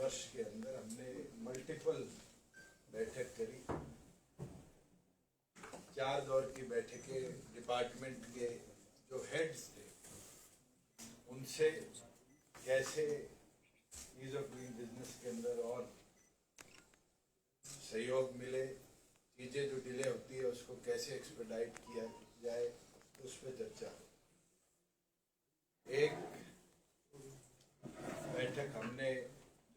वर्ष के अंदर हमने मल्टीपल बैठक करी, 4 दौर की बैठकें डिपार्टमेंट के जो हेड्स थे उनसे कैसे ईज ऑफ डूइंग बिजनेस के अंदर और सहयोग मिले, चीज़ें जो डिले होती है उसको कैसे एक्सपेडाइट किया जाए, उस पर चर्चा। एक बैठक हमने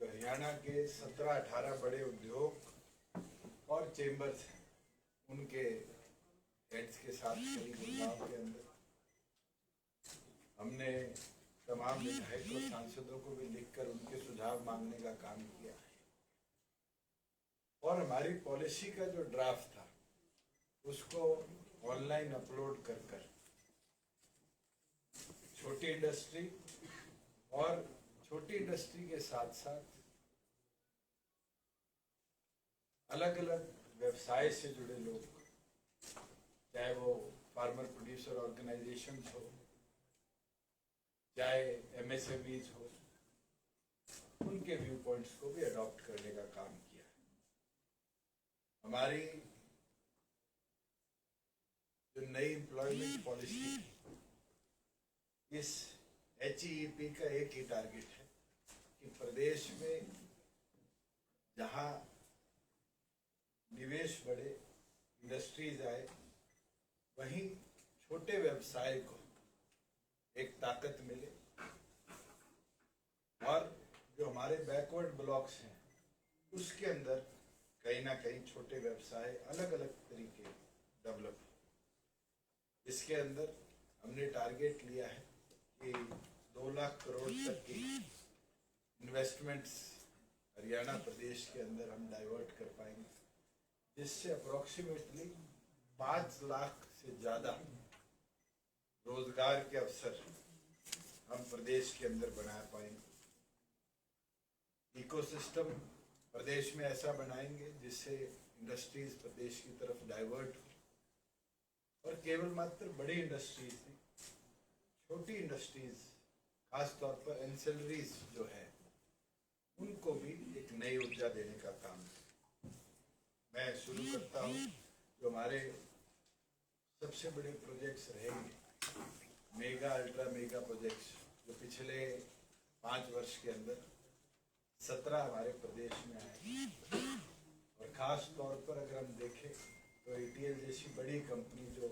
जो हरियाणा के 17-18 बड़े उद्योग और चेंबर्स हैं उनके हेड्स के साथ करी गुड़गांव के अंदर। हमने तमाम विधायक और सांसदों को भी लिखकर उनके सुझाव मांगने का काम किया और हमारी पॉलिसी का जो ड्राफ्ट था उसको ऑनलाइन अपलोड कर छोटी इंडस्ट्री और छोटी इंडस्ट्री के साथ साथ अलग अलग व्यवसाय से जुड़े लोग, चाहे वो फार्मर प्रोड्यूसर ऑर्गेनाइजेशन हो, चाहे एमएसएमईज हो, उनके व्यू पॉइंट्स को भी अडॉप्ट करने का काम किया है। हमारी जो नई एम्प्लॉयमेंट पॉलिसी, इस HEEP का एक ही टारगेट है कि प्रदेश में जहां निवेश बढ़े, इंडस्ट्रीज आए, वहीं छोटे व्यवसाय को एक ताकत मिले और जो हमारे बैकवर्ड ब्लॉक्स हैं उसके अंदर कहीं ना कहीं छोटे व्यवसाय अलग अलग तरीके डेवलप। इसके अंदर हमने टारगेट लिया है कि 2 लाख करोड़ तक की इन्वेस्टमेंट्स हरियाणा प्रदेश के अंदर हम डाइवर्ट कर पाएंगे, जिससे अप्रोक्सीमेटली 5 लाख से ज़्यादा रोजगार के अवसर हम प्रदेश के अंदर बना पाएंगे। इकोसिस्टम प्रदेश में ऐसा बनाएंगे जिससे इंडस्ट्रीज प्रदेश की तरफ डाइवर्ट हो और केवल मात्र बड़ी इंडस्ट्रीज नहीं, छोटी इंडस्ट्रीज, खास तौर पर एंसिलरीज जो है उनको भी एक नई ऊर्जा देने का काम है। मैं शुरू करता हूँ जो हमारे सबसे बड़े प्रोजेक्ट्स रहेंगे, मेगा अल्ट्रा मेगा प्रोजेक्ट्स, जो पिछले 5 वर्ष के अंदर 17 हमारे प्रदेश में आए। और ख़ास तौर पर अगर हम देखें तो ATL जैसी बड़ी कंपनी जो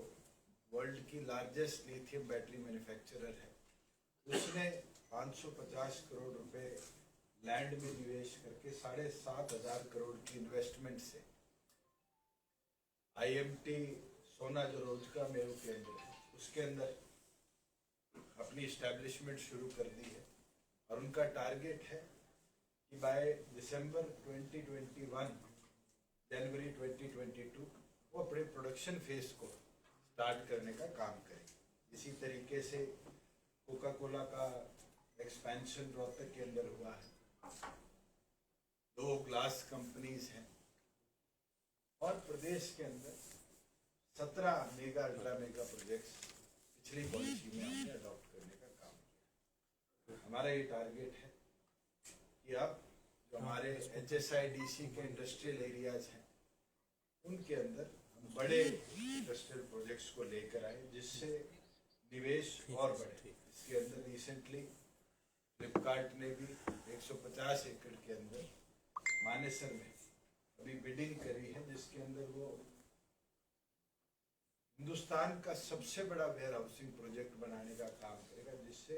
वर्ल्ड की लार्जेस्ट लिथियम बैटरी मैन्युफैक्चरर है, उसने 550 करोड़ रुपए लैंड में निवेश करके 7,500 करोड़ की इन्वेस्टमेंट से IMT सोना जो रोजका मेरू केंद्र है उसके अंदर अपनी इस्टेब्लिशमेंट शुरू कर दी है। और उनका टारगेट है कि बाय दिसंबर 2021 जनवरी 2022 वो अपने प्रोडक्शन फेज को स्टार्ट करने का काम करें। इसी तरीके से कोका कोला का एक्सपेंशन रोहतक के अंदर हुआ है, 2 ग्लास कंपनीज हैं और प्रदेश के अंदर 17 मेगा अल्ट्रा मेगा प्रोजेक्ट्स पिछली पॉलिसी में हमने अडॉप्ट करने का काम किया। हमारा ये टारगेट है कि अब जो हमारे HSIDC के इंडस्ट्रियल एरियाज हैं उनके अंदर हम बड़े इंडस्ट्रियल प्रोजेक्ट्स को लेकर आए जिससे निवेश और बढ़े। इसके अंदर रिसेंटली फ्लिपकार्ट ने भी 150 एकड़ के अंदर मानेसर में अभी बिडिंग करी है, जिसके अंदर वो हिंदुस्तान का सबसे बड़ा वेयर हाउसिंग प्रोजेक्ट बनाने का काम करेगा, जिससे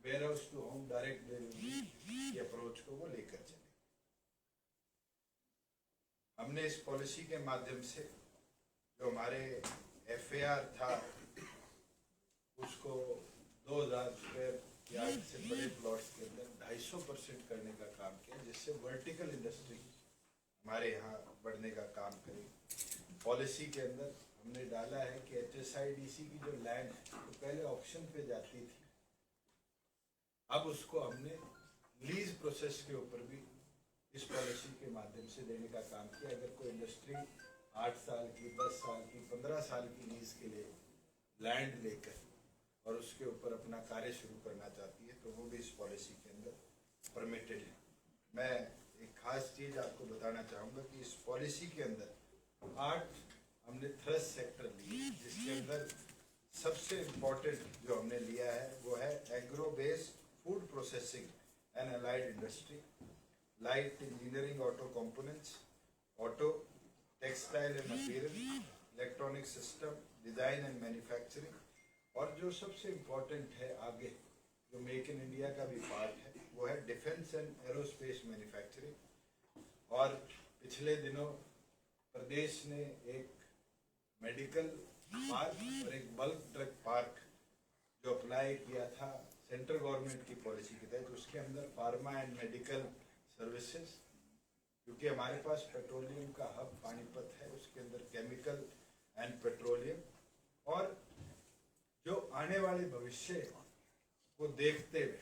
warehouse to home direct delivery की अप्रोच को वो लेकर चले। हमने इस पॉलिसी के माध्यम से जो हमारे FAR था उसको 2000 स्क्वायर यार्ड से बड़े प्लॉट्स के अंदर 250% करने का काम किया, जिससे वर्टिकल इंडस्ट्री हमारे यहाँ बढ़ने का काम करेगी। पॉलिसी के अंदर हमने डाला है कि HSIDC की जो लैंड है तो पहले ऑक्शन पे जाती थी, अब उसको हमने लीज प्रोसेस के ऊपर भी इस पॉलिसी के माध्यम से देने का काम किया। अगर कोई इंडस्ट्री 8 साल की, 10 साल की, 15 साल की लीज के लिए लैंड लेकर और उसके ऊपर अपना कार्य शुरू करना चाहती है तो वो भी इस पॉलिसी के अंदर परमिटेड है। मैं खास चीज आपको बताना चाहूँगा कि इस पॉलिसी के अंदर 8 हमने थ्रस्ट सेक्टर लिए, जिसके अंदर सबसे इम्पोर्टेंट जो हमने लिया है वो है agro based food processing and allied industry, light engineering auto components, auto textile and material, electronic system, design and manufacturing, और जो सबसे इम्पोर्टेंट है आगे जो मेक इन इंडिया का भी पार्ट है वो है डिफेंस एंड एरोस्पेस मैन्युफैक्चरिंग। और पिछले दिनों प्रदेश ने एक मेडिकल पार्क और एक बल्क ड्रग पार्क जो अप्लाई किया था सेंट्रल गवर्नमेंट की पॉलिसी के तहत, उसके अंदर फार्मा एंड मेडिकल सर्विसेज, क्योंकि हमारे पास पेट्रोलियम का हब पानीपत है, उसके अंदर केमिकल एंड पेट्रोलियम, और जो आने वाले भविष्य को देखते हुए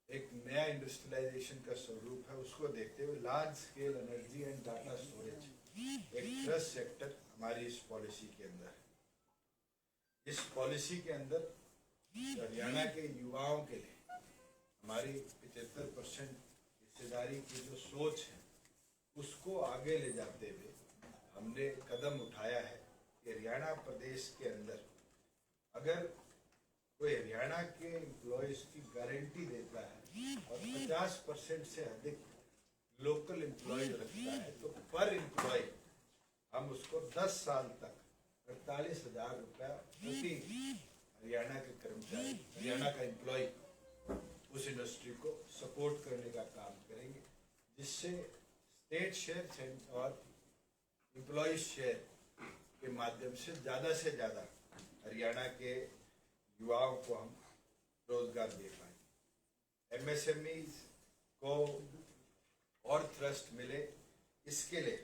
एक नया इंडस्ट्रियलाइजेशन का स्वरूप है, उसको देखते हुए large scale energy and data storage एक ट्रस्ट सेक्टर हमारी इस पॉलिसी के अंदर है। इस पॉलिसी के अंदर हरियाणा के युवाओं के लिए हमारी 75% हिस्सेदारी की जो सोच है उसको आगे ले जाते हुए हमने कदम उठाया है कि हरियाणा प्रदेश के अंदर अगर कोई हरियाणा के एम्प्लॉयज की गारंटी देता है और 50% से अधिक लोकल एम्प्लॉय रखता है तो पर एम्प्लॉय हम उसको 10 साल तक 48,000 रुपया प्रति हरियाणा के कर्मचारी, हरियाणा का एम्प्लॉय उस इंडस्ट्री को सपोर्ट करने का काम करेंगे, जिससे स्टेट शेयर और एम्प्लॉय शेयर के माध्यम से ज़्यादा हरियाणा के युवाओं को हम रोजगार दे पाए, एमएसएमईज को और थ्रस्ट मिले। इसके लिए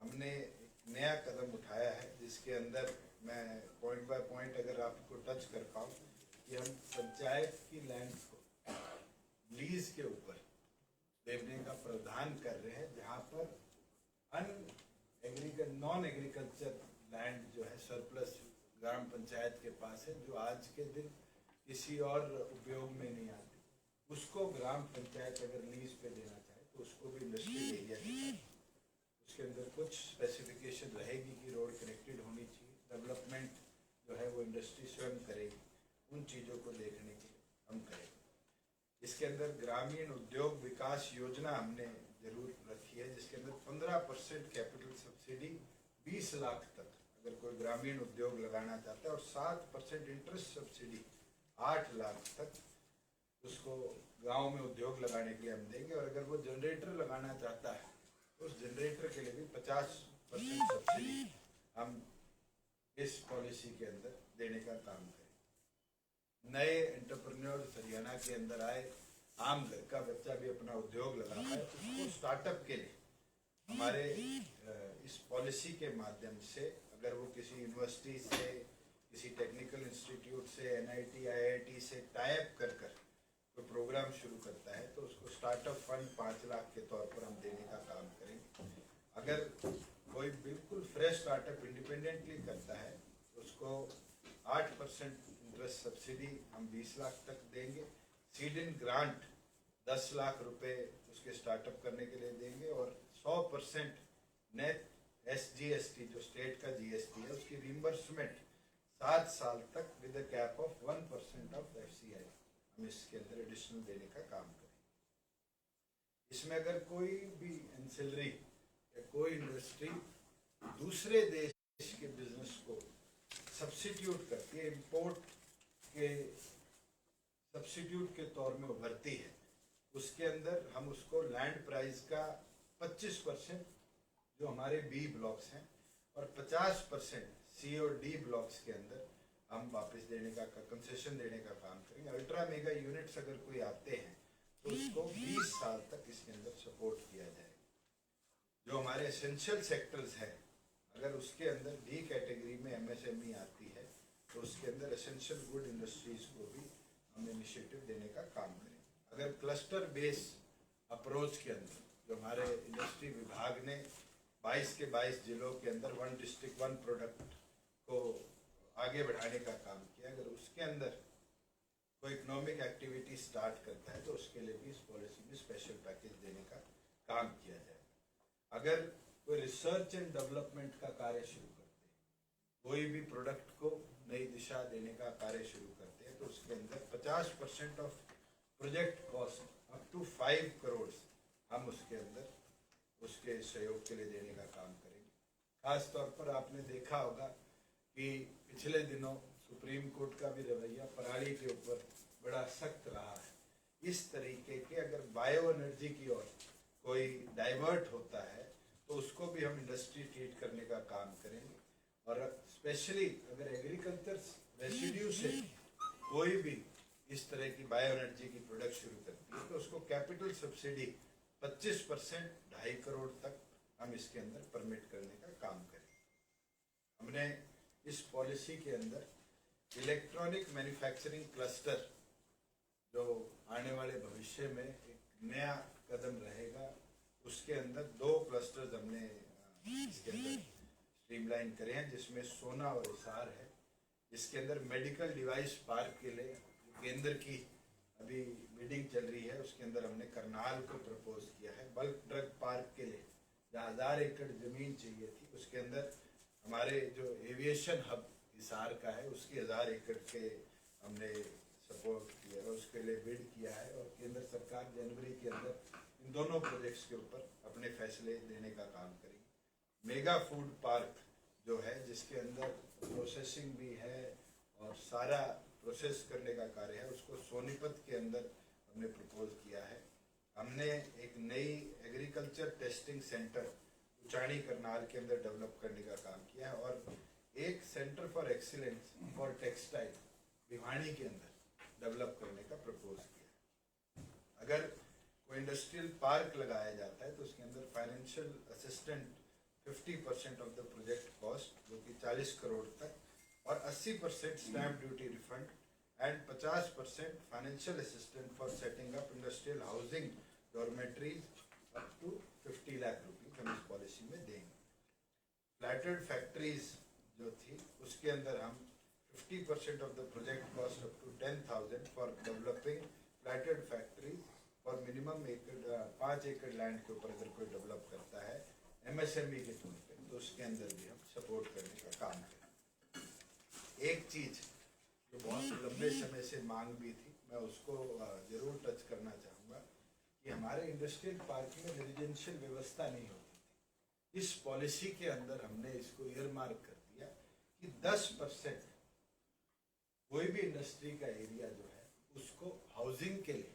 हमने एक नया कदम उठाया है, जिसके अंदर मैं पॉइंट बाय पॉइंट अगर आपको टच कर पाऊँ कि हम पंचायत की लैंड को लीज के ऊपर देने का प्रावधान कर रहे हैं, जहाँ पर नॉन एग्रीकल्चर लैंड जो है सरप्लस ग्राम पंचायत के पास है, जो आज के दिन किसी और उपयोग में नहीं आती, उसको ग्राम पंचायत अगर लीज पे देना चाहे तो उसको भी इंडस्ट्रियल एरिया देता है। उसके अंदर कुछ स्पेसिफिकेशन रहेगी कि रोड कनेक्टेड होनी चाहिए, डेवलपमेंट जो है वो इंडस्ट्री स्वयं करेगी, उन चीज़ों को देखने के लिए हम करेंगे। इसके अंदर ग्रामीण उद्योग विकास योजना हमने जरूर रखी है, जिसके अंदर 15% कैपिटल सब्सिडी 20 लाख तक अगर कोई ग्रामीण उद्योग लगाना चाहता है, और 7% इंटरेस्ट सब्सिडी 8 लाख तक उसको गांव में उद्योग लगाने के लिए हम देंगे। और अगर वो जनरेटर लगाना चाहता है तो उस जनरेटर के लिए भी 50% सब्सिडी हम इस पॉलिसी के अंदर देने का काम करें। नए एंटरप्रेन्योर्स हरियाणा के अंदर आए, आम घर का बच्चा भी अपना उद्योग लगा पाए, उसको स्टार्टअप के लिए हमारे इस पॉलिसी के माध्यम से अगर वो किसी यूनिवर्सिटी से, किसी टेक्निकल इंस्टीट्यूट से, एनआईटी, आईआईटी से टाइप कर कोई प्रोग्राम शुरू करता है तो उसको स्टार्टअप फंड 5 लाख के तौर पर हम देने का काम करेंगे। अगर कोई बिल्कुल फ्रेश स्टार्टअप इंडिपेंडेंटली करता है तो उसको 8% इंटरेस्ट सब्सिडी हम 20 लाख तक देंगे। सीड इन ग्रांट 10 लाख रुपए उसके स्टार्टअप करने के लिए देंगे, और 100% नेट SGST जो स्टेट का GST है उसकी रिम्बर्समेंट 7 साल तक with a cap of 1% of FCI हम इसके अंदर एडिशनल देने का काम करें। इसमें अगर कोई भी एंसिलरी या कोई इंडस्ट्री दूसरे देश के बिजनेस को सब्सिट्यूट करती है, इंपोर्ट के सब्सिट्यूट के तौर में उभरती है, उसके अंदर हम उसको लैंड प्राइस का 25% जो हमारे B ब्लॉक्स हैं और 50% C और D ब्लॉक्स के अंदर हम वापस देने का कंसेशन देने का काम करेंगे। अल्ट्रा मेगा यूनिट्स अगर कोई आते हैं तो उसको 20 साल तक इसके अंदर सपोर्ट किया जाएगा। जो हमारे एसेंशियल सेक्टर्स हैं, अगर उसके अंदर D कैटेगरी में MSME आती है तो उसके अंदर एसेंशियल गुड इंडस्ट्रीज को भी हम इनिशिएटिव देने का काम करेंगे। अगर क्लस्टर बेस अप्रोच के अंदर जो हमारे इंडस्ट्री विभाग ने 22 के 22 जिलों के अंदर 1 डिस्ट्रिक्ट 1 प्रोडक्ट को आगे बढ़ाने का काम किया, अगर उसके अंदर कोई इकोनॉमिक एक्टिविटी स्टार्ट करता है तो उसके लिए भी इस पॉलिसी में स्पेशल पैकेज देने का काम किया जाए। अगर कोई रिसर्च एंड डेवलपमेंट का कार्य शुरू करते हैं, कोई भी प्रोडक्ट को नई दिशा देने का कार्य शुरू करते हैं, तो उसके अंदर 50% of project cost up to 5 crore हम उसके अंदर उसके सहयोग के लिए देने का काम करेंगे। खास तौर पर आपने देखा होगा कि पिछले दिनों सुप्रीम कोर्ट का भी रवैया पराली के ऊपर बड़ा सख्त रहा है। इस तरीके के अगर बायो एनर्जी की ओर कोई डाइवर्ट होता है तो उसको भी हम इंडस्ट्री ट्रीट करने का काम करेंगे। और स्पेशली अगर एग्रीकल्चर रेसिड्यू से कोई भी इस तरह की बायो एनर्जी की प्रोडक्ट शुरू करती है तो उसको कैपिटल सब्सिडी 25% 2.5 करोड़ तक हम इसके अंदर परमिट करने का काम करें। हमने इस पॉलिसी के अंदर इलेक्ट्रॉनिक मैन्युफैक्चरिंग क्लस्टर जो आने वाले भविष्य में एक नया कदम रहेगा, उसके अंदर 2 क्लस्टर्स हमने इसके अंदर स्ट्रीमलाइन करे हैं, जिसमें सोना और हिसार है। इसके अंदर मेडिकल डिवाइस पार्क के लिए केंद्र की अभी मीटिंग चल रही है, उसके अंदर हमने करनाल को प्रपोज किया है। बल्क ड्रग पार्क के लिए जहाँ 1000 एकड़ जमीन चाहिए थी, उसके अंदर हमारे जो एविएशन हब हिसार का है उसकी 1000 एकड़ के हमने सपोर्ट किया है, उसके लिए बिड किया है। और केंद्र सरकार जनवरी के अंदर इन दोनों प्रोजेक्ट्स के ऊपर अपने फैसले देने का काम करेगी। मेगा फूड पार्क जो है, जिसके अंदर प्रोसेसिंग भी है और सारा प्रोसेस करने का कार्य है, उसको सोनीपत के अंदर हमने प्रपोज किया है। हमने एक नई एग्रीकल्चर टेस्टिंग सेंटर उचाणी करनाल के अंदर डेवलप करने का काम किया है और एक centre for excellence for textile Bhiwani के अंदर डेवलप करने का प्रपोज किया है। अगर कोई इंडस्ट्रियल पार्क लगाया जाता है तो उसके अंदर financial assistant 50% of the project cost जो कि 40 करोड़ तक और 80% stamp duty refund and 50% financial assistant for setting up industrial housing dormitories up to 50 lakh rupees हम इस पॉलिसी में देंगे। फ्लैटेड फैक्ट्रीज जो थी उसके अंदर हम 50% of the project cost up to 10,000 for developing flatted factory और मिनिमम 5 एकड़ लैंड के ऊपर अगर कोई डेवलप करता है MSME के तौर पे, तो उसके अंदर भी हम सपोर्ट करने का काम करें। एक चीज जो बहुत लंबे समय से मांग भी थी, मैं उसको जरूर टच करना चाहूँगा कि हमारे इंडस्ट्रियल पार्क में रेजिडेंशियल व्यवस्था नहीं होती थी। इस पॉलिसी के अंदर हमने इसको ईयरमार्क कर दिया कि 10% कोई भी इंडस्ट्री का एरिया जो है उसको हाउसिंग के लिए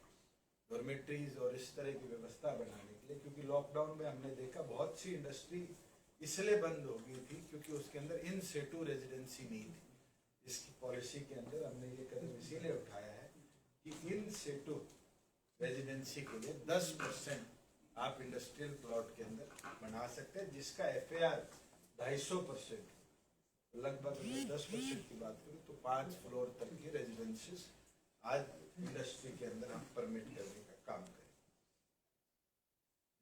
डॉर्मेटरीज और इस तरह की व्यवस्था बनाने के लिए, क्योंकि लॉकडाउन में हमने देखा बहुत सी इंडस्ट्री इसलिए बंद हो गई थी क्योंकि उसके अंदर इन सेटू रेजिडेंसी नहीं थी। इसकी पॉलिसी के अंदर हमने ये कदम इसीलिए उठाया है कि इन सेटू रेजिडेंसी के लिए 10% आप इंडस्ट्रियल प्लॉट के अंदर बना सकते हैं, जिसका FAR 250%। लगभग 10% की बात करूँ तो 5 फ्लोर तक की रेजिडेंसीज आज इंडस्ट्री के अंदर हम परमिट करने का काम करें।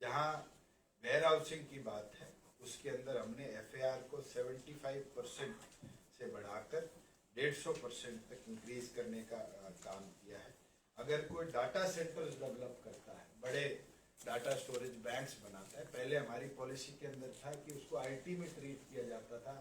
जहाँ वेयर हाउसिंग की बात है उसके अंदर हमने FAR को 75% से बढ़ाकर 150% तक इंक्रीज करने का काम किया है। अगर कोई डाटा सेंटर्स डेवलप करता है, बड़े डाटा स्टोरेज बैंक्स बनाता है, पहले हमारी पॉलिसी के अंदर था कि उसको IT में ट्रीट किया जाता था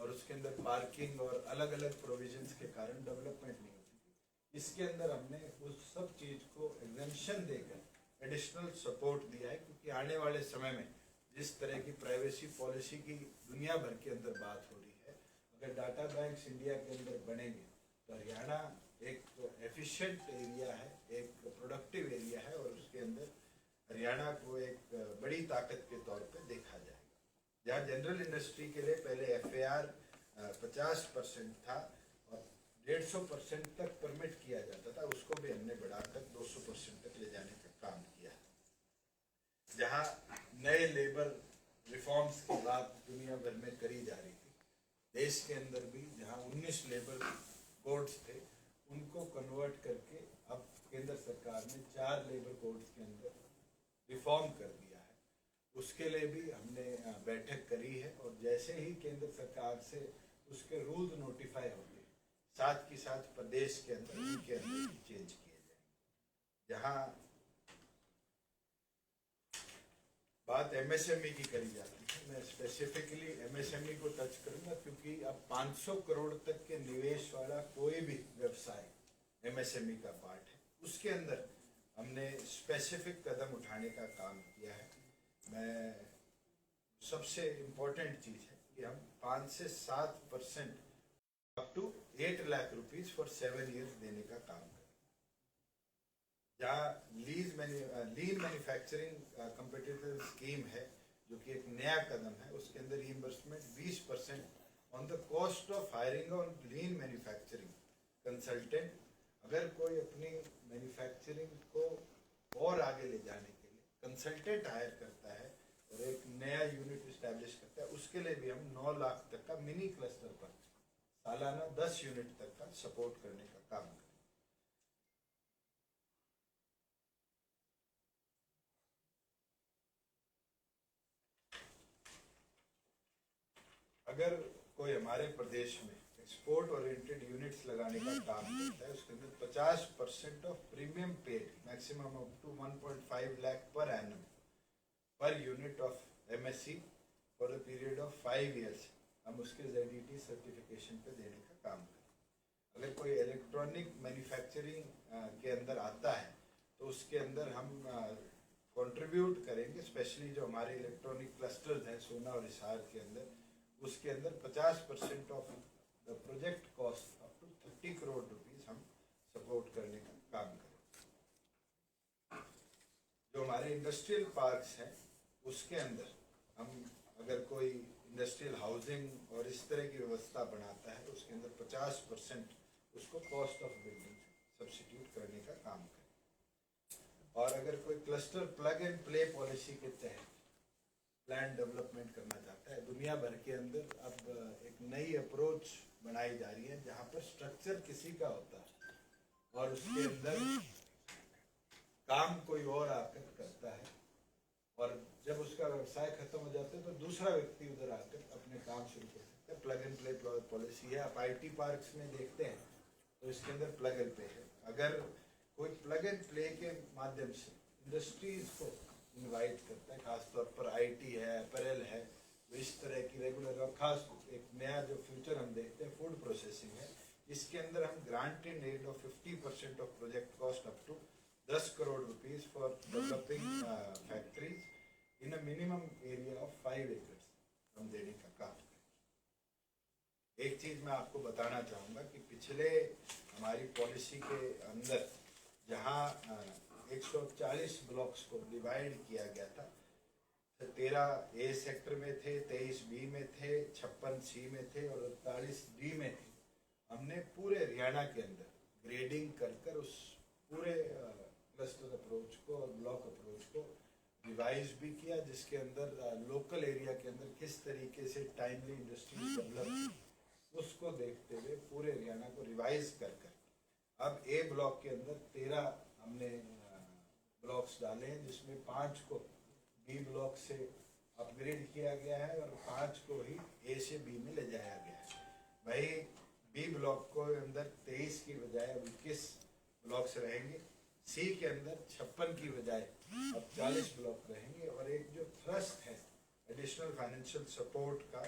और उसके अंदर पार्किंग और अलग अलग प्रोविजंस के कारण डेवलपमेंट नहीं होती थी। इसके अंदर हमने उस सब चीज को एग्जेम्पशन देकर एडिशनल सपोर्ट दिया है, क्योंकि आने वाले समय में जिस तरह की प्राइवेसी पॉलिसी की दुनिया भर के अंदर बात हो रही है, अगर डाटा बैंक्स इंडिया के अंदर बनेंगे तो हरियाणा एक एफिशिएंट एरिया है, एक प्रोडक्टिव एरिया है और उसके अंदर हरियाणा को एक बड़ी ताकत के तौर पे देखा जाएगा। जहाँ जनरल इंडस्ट्री के लिए पहले FAR 50% था और 150% तक परमिट किया जाता था, उसको भी हमने बढ़ाकर 200% तक ले जाने का काम किया है। जहाँ नए लेबर रिफॉर्म्स की बात दुनिया भर में करी जा रही थी, देश के अंदर भी जहाँ 19 लेबर कोड्स थे उनको कन्वर्ट करके अब केंद्र सरकार ने 4 लेबर कोड्स के अंदर रिफॉर्म कर दिया है। उसके लिए भी हमने बैठक करी है और जैसे ही केंद्र सरकार से उसके रूल्स नोटिफाई होंगे, साथ ही साथ प्रदेश के अंदर उनके अंदर चेंज किए जाएंगे। जहाँ बात एमएसएमई की करी जाती है। मैं स्पेसिफिकली एमएसएमई को टच करूंगा क्योंकि अब 500 करोड़ तक के निवेश वाला कोई भी व्यवसाय एमएसएमई का पार्ट है। उसके अंदर हमने स्पेसिफिक कदम उठाने का काम किया है। मैं सबसे इम्पोर्टेंट चीज़ है कि हम 5 से 7% up to 8 lakh rupees for 7 years देने का काम करें। जहाँ लीन मैन्युफैक्चरिंग कम्पिटिटिव स्कीम है जो कि एक नया कदम है, उसके अंदर reimbursement 20% on the cost of hiring on lean manufacturing consultant. अगर कोई अपनी मैन्युफैक्चरिंग को और आगे ले जाने के लिए कंसल्टेंट हायर करता है और एक नया यूनिट इस्टेब्लिश करता है, उसके लिए भी हम 9 लाख तक का मिनी क्लस्टर पर सालाना 10 यूनिट तक का सपोर्ट करने का काम करें। अगर कोई हमारे प्रदेश में एक्सपोर्ट ओरिएंटेड यूनिट्स लगाने का काम करता है, उसके अंदर 50% of premium paid maximum up to 1.5 lakh per annum per unit of MSC for the period of 5 years हम उसके ZET सर्टिफिकेशन पे देने का काम करें। अगर कोई इलेक्ट्रॉनिक मैन्युफैक्चरिंग के अंदर आता है तो उसके अंदर हम कंट्रीब्यूट करेंगे, स्पेशली जो हमारे इलेक्ट्रॉनिक क्लस्टर्स हैं सोना और हिसार के अंदर, उसके अंदर 50% of the project cost up to 30 crore rupees हम सपोर्ट करने का काम करें। जो हमारे इंडस्ट्रियल पार्क्स हैं उसके अंदर हम अगर कोई इंडस्ट्रियल हाउसिंग और इस तरह की व्यवस्था बनाता है, उसके अंदर 50% उसको कॉस्ट ऑफ बिल्डिंग सब्सिट्यूट करने का काम करें। और अगर कोई cluster plug and play policy के तहत प्लान डेवलपमेंट करना चाहता है, दुनिया भर के अंदर अब एक नई अप्रोच बनाई जा रही है जहाँ पर स्ट्रक्चर किसी का होता है और उसके अंदर काम कोई और आकर करता है, और जब उसका व्यवसाय खत्म हो जाता है तो दूसरा व्यक्ति उधर आकर अपने काम शुरू कर सकता है। प्लग एंड प्ले पॉलिसी है। आप IT पार्क्स में देखते हैं तो इसके अंदर प्लग एंड प्ले है। अगर कोई प्लग एंड प्ले के माध्यम से इंडस्ट्रीज को इनवाइट करता है, खासतौर पर IT है, अपैरल है, तो इस तरह की रेगुलर, और खास एक नया जो फ्यूचर हम देखते हैं फूड प्रोसेसिंग है, इसके अंदर हम grant in aid of 50% of project cost up to 10 crore rupees for developing factories in a minimum area of 5 acres हम देने का काम करें। एक चीज मैं आपको बताना चाहूँगा कि पिछले हमारी पॉलिसी के अंदर जहाँ 140 ब्लॉक्स को डिवाइड किया गया था, 13 A सेक्टर में थे, 23 B में थे, 56 C में थे और 48 D में थे। हमने पूरे हरियाणा के अंदर ग्रेडिंग कर उस पूरे क्लस्टर अप्रोच को और ब्लॉक अप्रोच को रिवाइज भी किया, जिसके अंदर लोकल एरिया के अंदर किस तरीके से टाइमली इंडस्ट्री डेवलप, उसको देखते हुए पूरे हरियाणा को रिवाइज कर अब A ब्लॉक के अंदर 13 हमने ब्लॉक्स डाले हैं, जिसमें 5 को B ब्लॉक से अपग्रेड किया गया है और 5 को ही A से B में ले जाया गया है। वही B ब्लॉक को अंदर 23 की बजाय 21 ब्लॉक्स रहेंगे, C के अंदर 56 की बजाय अब 40 ब्लॉक रहेंगे, और एक जो थ्रस्ट है एडिशनल फाइनेंशियल सपोर्ट का,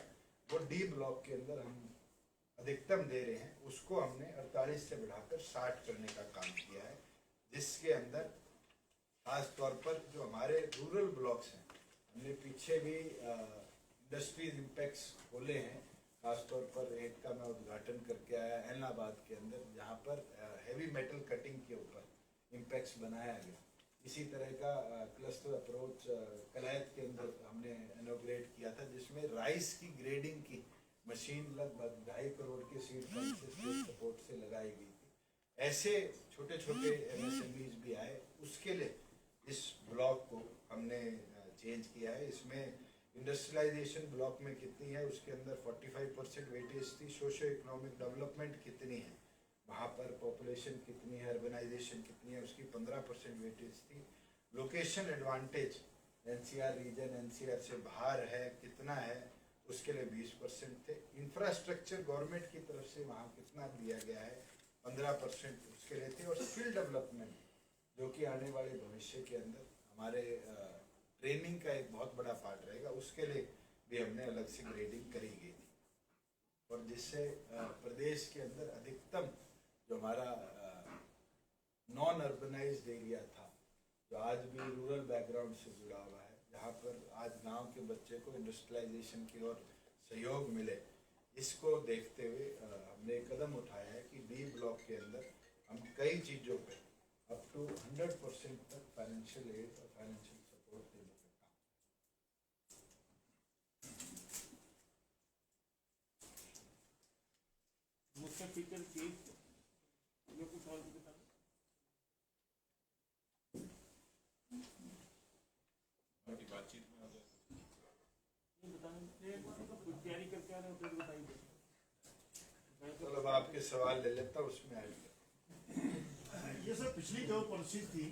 वो D ब्लॉक के अंदर हम अधिकतम दे रहे हैं, उसको हमने 48 से बढ़ाकर 60 करने का काम किया है, जिसके अंदर खास तौर पर जो हमारे रूरल ब्लॉक्स हैं, हमने पीछे भी इंडस्ट्रीज इम्पैक्ट्स खोले हैं। खास तौर पर एक का मैं उद्घाटन करके आया ऐलनाबाद के अंदर, जहाँ पर हैवी मेटल कटिंग के ऊपर इम्पैक्ट्स बनाया गया। इसी तरह का क्लस्टर अप्रोच कलायत के अंदर हमने इनॉग्रेट किया था, जिसमें राइस की ग्रेडिंग की मशीन लगभग 2.5 करोड़ के सीड फंड से स्टेट सपोर्ट से लगाई गई थी। ऐसे छोटे छोटे MSMEs भी आए, उसके लिए इस ब्लॉक को हमने चेंज किया है। इसमें इंडस्ट्रियलाइजेशन ब्लॉक में कितनी है, उसके अंदर 45% वेटेज थी। सोशो इकोनॉमिक डेवलपमेंट कितनी है, वहाँ पर पॉपुलेशन कितनी है, अर्बनाइजेशन कितनी है, उसकी 15% वेटेज थी। Location advantage NCR region NCR से बाहर है कितना है, उसके लिए 20% थे। इंफ्रास्ट्रक्चर गवर्नमेंट की तरफ से वहाँ कितना दिया गया है, 15% उसके लिए थे। और स्किल डेवलपमेंट, जो कि आने वाले भविष्य के अंदर हमारे ट्रेनिंग का एक बहुत बड़ा पार्ट रहेगा, उसके लिए भी हमने अलग से ग्रेडिंग करी गई थी। और जिससे प्रदेश के अंदर अधिकतम जो हमारा नॉन अर्बनाइज्ड एरिया था, जो आज भी रूरल बैकग्राउंड से जुड़ा हुआ है, जहाँ पर आज गांव के बच्चे को इंडस्ट्रियलाइजेशन की ओर सहयोग मिले, इसको देखते हुए हमने एक कदम उठाया है कि डी ब्लॉक के अंदर हम कई चीज़ों पे अप टू 100% तक फाइनेंशियल एड और फाइनेंशियल सपोर्ट देने का काम। मुख्य फीचर चीज ये कुछ और बता बातचीत में आ जाए ये बताएं कुछ तैयारी करके आ रहे हो तो बताइए। चलो अब आपके सवाल ले लेता हूँ, उसमें आएगा। ये सर पिछली जो पॉलिसी थी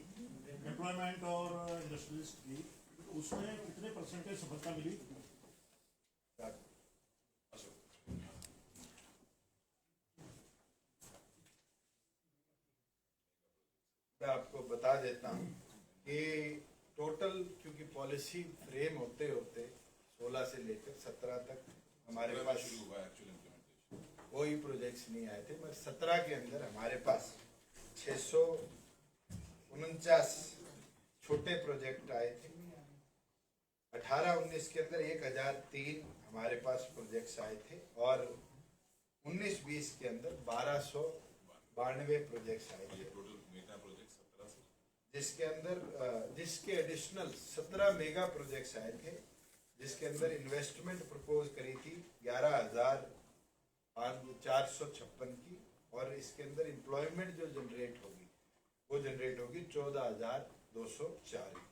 एम्प्लॉयमेंट और इंडस्ट्रियलिस्ट की, उसमें कितने परसेंटेज सफलता मिली? मैं आपको बता देता हूँ कि टोटल, क्योंकि पॉलिसी फ्रेम होते होते 16 से लेकर 17 तक हमारे पास शुरू हुआ एक्चुअल इम्प्लीमेंटेशन। कोई प्रोजेक्ट्स नहीं आए थे, मगर 17 के अंदर हमारे पास 649 छोटे प्रोजेक्ट आए थे। 18-19 के अंदर 1003 हमारे पास प्रोजेक्ट्स आए थे और 19-20 के अंदर 1292 प्रोजेक्ट्स आए थे, टोटल मेगा प्रोजेक्ट 17 से, जिसके अंदर जिसके एडिशनल 17 मेगा प्रोजेक्ट्स आए थे, जिसके अंदर इन्वेस्टमेंट प्रपोज करी थी 11,456 की, और इसके अंदर एम्प्लॉयमेंट जो जनरेट होगी वो जनरेट होगी 14,204 की।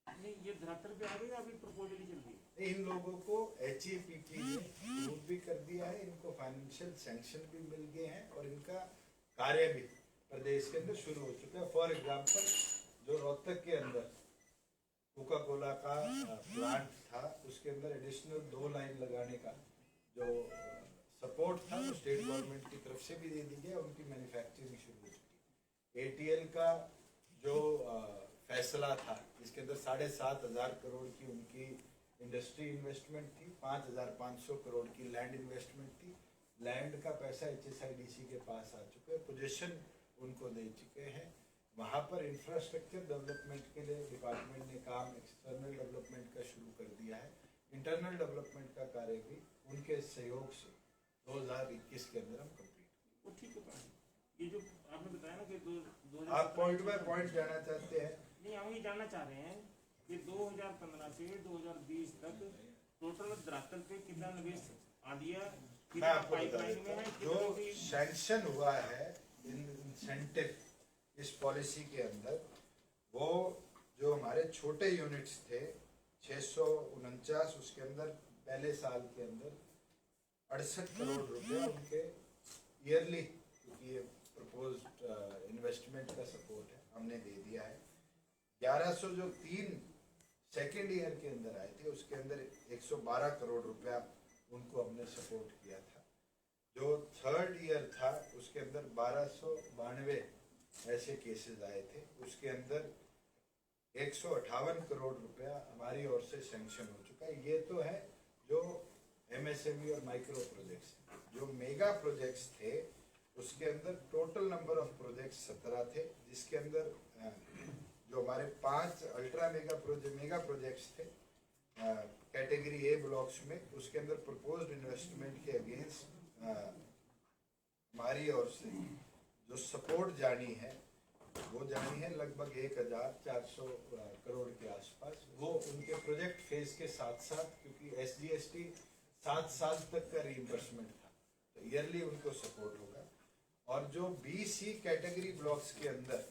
नहीं ये धरातल पे आ गई अभी प्रपोजल ही चल रही है। इन लोगों को HAPP ने अप्रूव भी कर दिया है, इनको फाइनेंशियल सैंक्शन भी मिल गए हैं और इनका कार्य भी प्रदेश के अंदर शुरू हो चुका है। फॉर एग्जाम्पल, जो रोहतक के अंदर कोका कोला का प्लांट था, उसके अंदर एडिशनल 2 लाइन लगाने का जो सपोर्ट था वो स्टेट गवर्नमेंट की तरफ से भी दे दी गई, उनकी मैन्युफैक्चरिंग शुरू हो चुकी। ATL का जो फैसला था, इसके अंदर 7,500 करोड़ की उनकी इंडस्ट्री इन्वेस्टमेंट थी, 5,500 करोड़ की लैंड इन्वेस्टमेंट थी। लैंड का पैसा HSIDC के पास आ चुका है, पोजीशन उनको दे चुके हैं। वहाँ पर इंफ्रास्ट्रक्चर डेवलपमेंट के लिए डिपार्टमेंट ने काम एक्सटर्नल डेवलपमेंट का शुरू कर दिया है। इंटरनल डेवलपमेंट का कार्य भी उनके सहयोग से 2021 के अंदर हम कंप्लीट। वो ठीक होता है। ये जो आपने बताया ना कि आप पॉइंट बाय पॉइंट जाना चाहते हैं? नहीं, हम ये जानना चाह रहे हैं कि 2015 से 2020 तक टोटल धरातल पे कितना निवेश आ दिया, मैं आपको बता पाइपलाइन में देता है, हूँ, जो कितने सैंक्शन हुआ है इंसेंटिव इस पॉलिसी के अंदर, वो जो हमारे छोटे यूनिट्स थे 649, उसके अंदर पहले साल के अंदर 68 करोड़ रुपया उनके ईयरली, क्योंकि ये प्रपोज्ड इन्वेस्टमेंट का सपोर्ट है, हमने दे दिया है। 1100 जो 3 सेकेंड ईयर के अंदर आए थे, उसके अंदर 112 करोड़ रुपया उनको हमने सपोर्ट किया था। जो थर्ड ईयर था, उसके अंदर 1292 ऐसे केसेस आए थे, उसके अंदर 158 करोड़ रुपया हमारी ओर से सैंक्शन हो चुका है। ये तो है जो MSME और माइक्रो प्रोजेक्ट्स। जो मेगा प्रोजेक्ट्स थे, उसके अंदर टोटल नंबर ऑफ प्रोजेक्ट्स 17 थे, जिसके अंदर जो हमारे 5 अल्ट्रा मेगा प्रोजेक्ट्स थे कैटेगरी A ब्लॉक्स में, उसके अंदर प्रपोज्ड इन्वेस्टमेंट के अगेंस्ट हमारी ओर से जो सपोर्ट जानी है वो जानी है लगभग 1,400 करोड़ के आसपास। वो उनके प्रोजेक्ट फेज के साथ साथ, क्योंकि SGST 7 साल तक का रीइंबर्समेंट था, तो ईयरली उनको सपोर्ट होगा। और जो BC कैटेगरी ब्लॉक्स के अंदर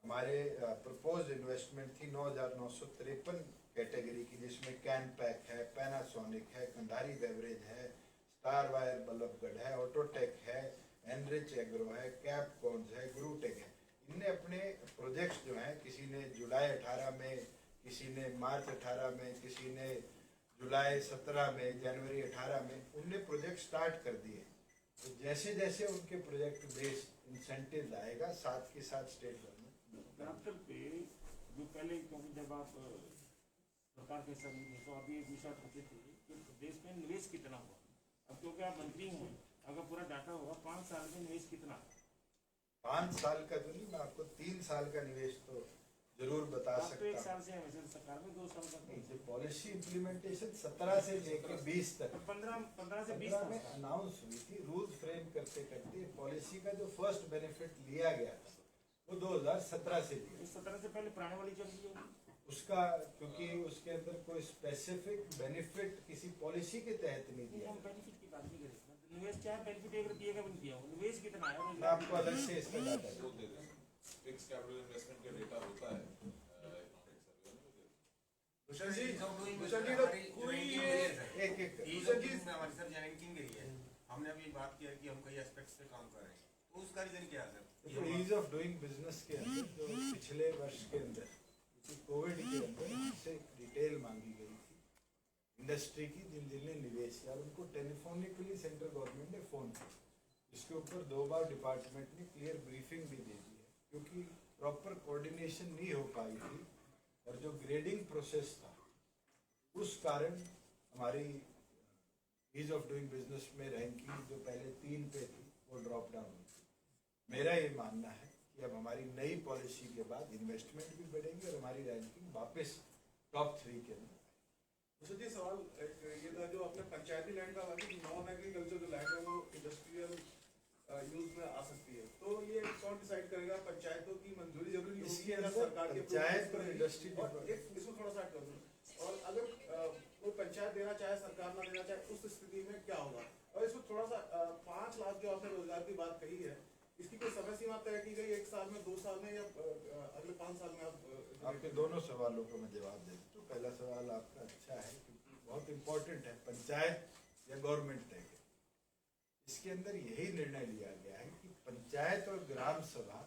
हमारे प्रपोज्ड इन्वेस्टमेंट थी 9,953 कैटेगरी की, जिसमें कैन पैक है, पैनासोनिक है, कंधारी बेवरेज है, स्टार वायर बल्लभगढ़ है, ऑटोटेक है, एनरिच एग्रो है, कैपकॉन्स है, गुरुटेक है। इनने अपने प्रोजेक्ट्स जो हैं, किसी ने जुलाई 18 में, किसी ने मार्च 18 में, किसी ने जुलाई 17 में, जनवरी 18 में, उनने प्रोजेक्ट स्टार्ट कर दिए। तो जैसे जैसे उनके प्रोजेक्ट बेस्ड इंसेंटिव आएगा, साथ के साथ स्टेट गवर्नमेंट धरातल पे जो पहले, क्योंकि जब आप सरकार के सभी थे तो अभी एक विषय पूछे थे कि देश में निवेश कितना हुआ। अब क्योंकि आप मंत्री हैं, अगर पूरा डाटा होगा 5 साल में निवेश कितना, 5 साल का तो नहीं, मैं आपको 3 साल का निवेश तो जरूर बता आप तो सकता 1 हूँ। साल से हैं वैसे सरकार में, 2 साल का नहीं, जो पॉलिसी इम्प्लीमेंटेशन 17 से लेकर 20 तक 15 से 20 15 में साल। अनाउंस हुई थी, रूल्स फ्रेम करते करते पॉलिसी का जो फर्स्ट बेनिफिट लिया गया था वो 2017 से लिया। इस 17 से पहले पुराने वाली चल रही होगी। उसका क्योंकि उसके अंदर कोई स्पेसिफिक बेनिफिट किसी पॉलिसी के तहत नहीं दिया हम गया। बेनिफिट की बात नहीं कर रहे, निवेश क्या है, बेनिफिट 1 रुपये का भी नहीं दिया हो, निवेश कितना है मैं आपको अलग से इसका डाटा वो दे दें। फिक्स कैपिटल इन्वेस्टमेंट का डेटा होता है इकोनॉमिक सर्वे में, वो दे दें। भूषण जी कोई एक एक में हमारी सर रैंकिंग गई है। हमने अभी बात किया कि हम कई एस्पेक्ट्स पे काम कर रहे हैं, तो उसका रीजन क्या है sir? Ease of doing business के अंदर जो पिछले वर्ष के अंदर कोविड के अंदर से डिटेल मांगी गई थी इंडस्ट्री की, जिन जिनने निवेश किया उनको टेलीफोनिकली सेंट्रल गवर्नमेंट ने फोन किया। इसके ऊपर 2 बार डिपार्टमेंट ने क्लियर ब्रीफिंग भी दे दी है, क्योंकि प्रॉपर कोऑर्डिनेशन नहीं हो पाई थी और जो ग्रेडिंग प्रोसेस था उस कारण हमारी ईज ऑफ डूइंग बिजनेस में रैंकिंग जो पहले 3 पे थी वो ड्रॉप डाउन हुई थी। मेरा ये मानना है कि अब हमारी नई पॉलिसी के बाद इन्वेस्टमेंट भी बढ़ेगी और हमारी रैंकिंग वापस टॉप 3 के अंदर। भूषण जी सवाल एक ये था, जो अपने पंचायती लैंड का बाकी नॉन एग्रीकल्चर जो लैंड है वो इंडस्ट्रियल यूज में आ सकती है, तो ये कौन डिसाइड करेगा? पंचायतों की मंजूरी जरूरी होगी इसके या अंदर सरकार की पंचायत और इंडस्ट्री और एक इसको थोड़ा सा ऐड कर दूं, और अगर कोई पंचायत देना चाहे सरकार ना देना चाहे उस स्थिति में क्या होगा? और इसको थोड़ा सा 5 लाख जो आपने रोजगार की बात कही है, इसकी कोई समय सीमा तय की गई 1 साल में, 2 साल में, या अगले 5 साल में? आप आपके दोनों सवालों को मैं जवाब दे दूं। तो पहला सवाल आपका अच्छा है, क्योंकि बहुत इंपॉर्टेंट है, पंचायत या गवर्नमेंट तय करे। इसके अंदर यही निर्णय लिया गया है कि पंचायत और ग्राम सभा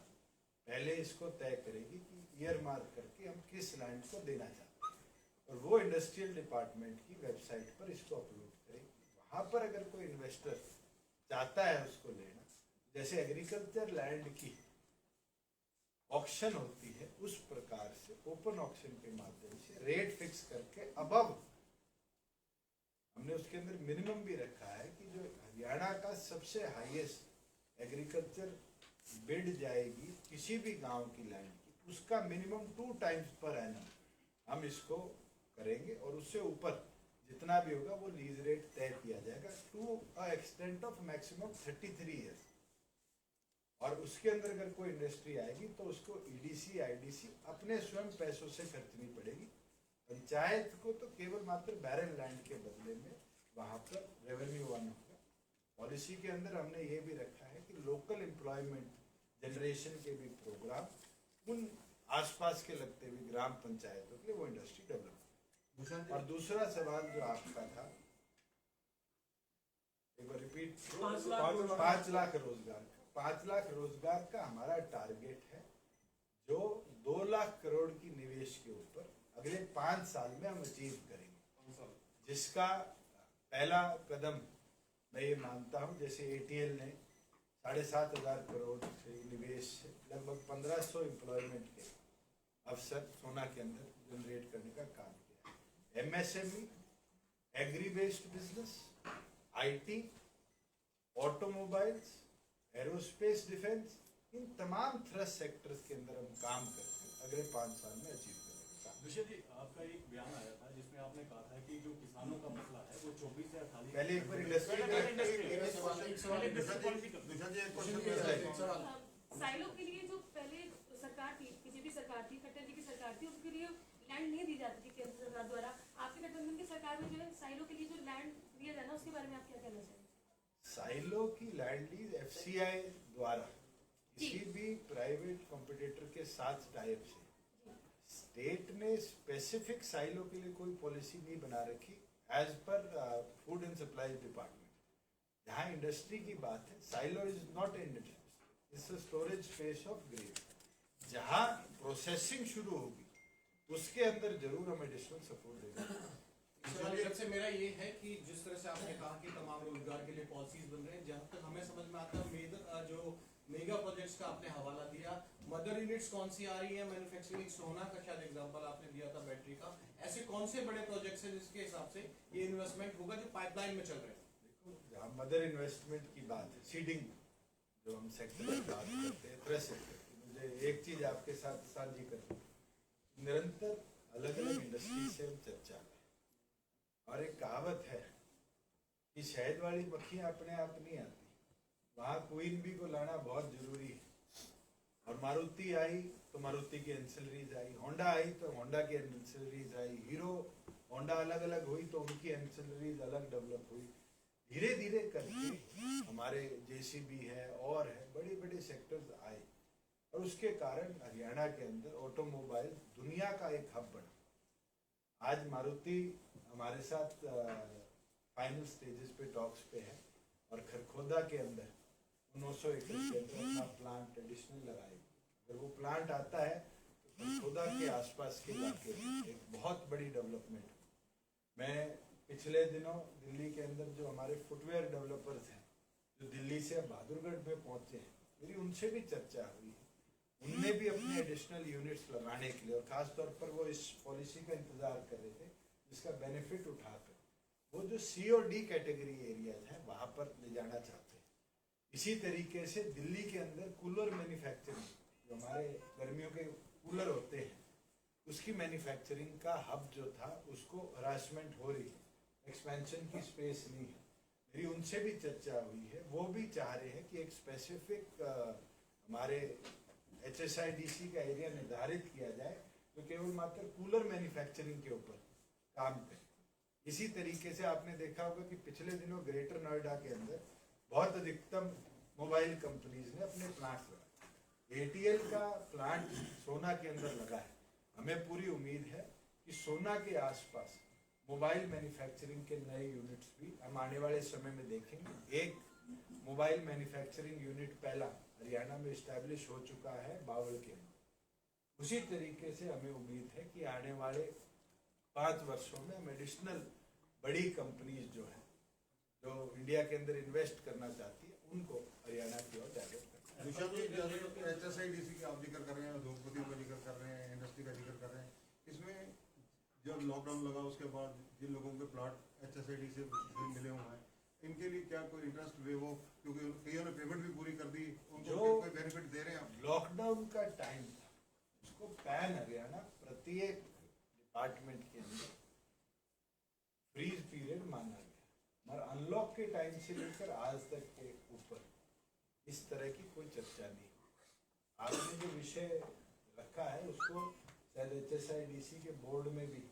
पहले इसको तय करेगी कि ईयर मार्क करके हम किस लैंड को देना चाहते हैं, और वो इंडस्ट्रियल डिपार्टमेंट की वेबसाइट पर इसको अपलोड करेगी। वहाँ पर अगर कोई इन्वेस्टर चाहता है उसको लेना, जैसे एग्रीकल्चर लैंड की ऑक्शन होती है उस प्रकार से ओपन ऑक्शन के माध्यम से रेट फिक्स करके अबव हमने उसके अंदर मिनिमम भी रखा है कि जो हरियाणा का सबसे हाईएस्ट एग्रीकल्चर बिड जाएगी किसी भी गांव की लैंड की, उसका मिनिमम 2 टाइम्स पर एनम हम इसको करेंगे, और उससे ऊपर जितना भी होगा वो लीज रेट तय किया जाएगा to a extent of maximum 33 years. और उसके अंदर अगर कोई इंडस्ट्री आएगी तो उसको ईडीसी आईडीसी अपने स्वयं पैसों से खर्चनी पड़ेगी। पंचायत को तो केवल मात्र बैरन लैंड के बदले में वहाँ पर रेवेन्यू वन होगा। पॉलिसी के अंदर हमने ये भी रखा है कि लोकल एम्प्लॉयमेंट जनरेशन के भी प्रोग्राम उन आसपास के लगते हुए ग्राम पंचायतों के लिए वो इंडस्ट्री डेवलप। और दूसरा सवाल जो आपका था, एक बार रिपीट। 5 लाख रोजगार। 5 लाख रोजगार का हमारा टारगेट है, जो 2 लाख करोड़ की निवेश के ऊपर अगले 5 साल में हम अचीव करेंगे, जिसका पहला कदम मैं ये मानता हूँ, जैसे एटीएल ने 7,500 करोड़ से निवेश से लगभग 1500 एम्प्लॉयमेंट के अवसर सोना के अंदर जनरेट करने का काम किया। MSME, agri based business, IT, automobiles, aerospace defence, इन तमाम थ्रस्ट सेक्टर्स के अंदर हम काम करके अगले 5 साल में अचीव करेंगे। विषय जी, आपका एक बयान आया था जिसमें आपने कहा था कि जो किसानों का मसला है वो 24 से 48। पहले एक बार इंडस्ट्री साइलो के लिए जो पहले सरकार थी, बीजेपी सरकार थी, खट्टर जी की सरकार थी, उसके लिए लैंड नहीं दी जाती थी केंद्र सरकार द्वारा। आपके गठबंधन की सरकार में जो है साइलो के लिए जो लैंड दिया जाना, उसके बारे में आप क्या कहना चाहेंगे? साइलो की लैंड लीज एफसीआई द्वारा किसी भी प्राइवेट कॉम्पिटिटर के साथ टाइप से स्टेट ने स्पेसिफिक साइलो के लिए कोई पॉलिसी नहीं बना रखी as per food and supply department. जहाँ इंडस्ट्री की बात है, silo is not industry, it's a storage space of grain. जहाँ प्रोसेसिंग शुरू होगी उसके अंदर जरूर हम एडिशनल सपोर्ट देंगे। सबसे मेरा ये है कि जिस तरह से आपने कहा कि तमाम रोजगार के लिए पॉलिसीज बन रहे हैं, जहाँ तक हमें समझ में आता है, जो मेगा प्रोजेक्ट्स का आपने हवाला दिया, मदर यूनिट्स कौन सी आ रही है, मैन्युफैक्चरिंग सोना का शायद एग्जांपल आपने दिया था बैटरी का, ऐसे कौन से बड़े प्रोजेक्ट्स हैं जिसके हिसाब से ये इन्वेस्टमेंट होगा जो पाइपलाइन में चल रहे हैं? देखो, जहाँ मदर इन्वेस्टमेंट की बात है, सीडिंग जो हम सेक्टर की बात करते हैं, ट्रस्ट सेक्टर की, मुझे एक चीज आपके साथ साझी करनी है। निरंतर अलग अलग इंडस्ट्री से हम चर्चा में, और एक कहावत है कि शहद वाली मक्खियां अपने आप नहीं आती, वहाँ क्वीन बी को लाना बहुत जरूरी है। और मारुति आई तो मारुति की एंसिलरीज आई, होंडा आई तो होंडा की एंसिलरीज आई, हीरो होंडा अलग अलग हुई तो उनकी एंसिलरीज अलग डेवलप हुई। धीरे धीरे करके हमारे जेसीबी है और है, बड़े बड़े सेक्टर्स आए, और उसके कारण हरियाणा के अंदर ऑटोमोबाइल दुनिया का एक हब बना। आज मारुति हमारे साथ फाइनल स्टेजेस पे टॉक्स पे है, और खरखोदा के अंदर 900 एकड़ के अंदर अपना प्लांट एडिशनल लगाएगी। अगर वो प्लांट आता है तो खरखोदा के आसपास के इलाके में एक बहुत बड़ी डेवलपमेंट। मैं पिछले दिनों दिल्ली के अंदर जो हमारे फुटवेयर डेवलपर्स हैं, जो दिल्ली से बहादुरगढ़ में पहुंचे हैं, मेरी उनसे भी चर्चा हुई है। उनने भी अपने एडिशनल यूनिट्स लगाने के लिए, और खास तौर पर वो इस पॉलिसी का इंतजार कर रहे थे जिसका बेनिफिट उठाकर वो जो सी और डी कैटेगरी एरियाज हैं वहाँ पर ले जाना चाहते हैं। इसी तरीके से दिल्ली के अंदर कूलर मैन्युफैक्चरिंग, जो हमारे गर्मियों के कूलर होते हैं, उसकी मैन्युफैक्चरिंग का हब जो था उसको हरासमेंट हो रही है, एक्सपेंशन की स्पेस नहीं है। मेरी उनसे भी चर्चा हुई है, वो भी चाह रहे हैं कि एक स्पेसिफिक हमारे HSIDC का एरिया निर्धारित किया जाए तो केवल मात्र कूलर मैन्युफैक्चरिंग के ऊपर काम करे। इसी तरीके से आपने देखा होगा कि पिछले दिनों ग्रेटर नोएडा के अंदर बहुत अधिकतम मोबाइल कंपनीज ने अपने प्लांट्स लगाए। ATL का प्लांट सोना के अंदर लगा है। हमें पूरी उम्मीद है कि सोना के आसपास मोबाइल मैन्युफैक्चरिंग के नए यूनिट्स भी हम आने वाले समय में देखेंगे। एक मोबाइल मैन्युफैक्चरिंग यूनिट पहला हरियाणा में इस्टेब्लिश हो चुका है बावल के अंदर। उसी तरीके से हमें उम्मीद है कि आने वाले 5 वर्षों में हम एडिशनल बड़ी कंपनीज जो है, जो इंडिया के अंदर इन्वेस्ट करना चाहती है, उनको हरियाणा की ओर डायरेक्ट करना है। विशाल जी, जैसे HSIDC का आप जिक्र कर रहे हैं, उद्योगपतियों का जिक्र कर रहे हैं, इंडस्ट्री का जिक्र कर रहे हैं, इसमें जब लॉकडाउन लगा उसके बाद जिन लोगों के प्लाट HSIDC से मिले हुए हैं, इनके लिए क्या कोई इंटरेस्ट वेव हो, क्योंकि कईयों ने पेमेंट भी पूरी कर दी, उनको कोई बेनिफिट दे रहे हैं आप? लॉकडाउन का टाइम था, उसको पैन हरियाणा प्रत्येक डिपार्टमेंट के अंदर फ्रीज पीरियड माना गया, मगर अनलॉक के टाइम से लेकर आज तक के ऊपर इस तरह की कोई चर्चा नहीं। आपने जो विषय रखा है उसको शायद HSIDC के बोर्ड में भी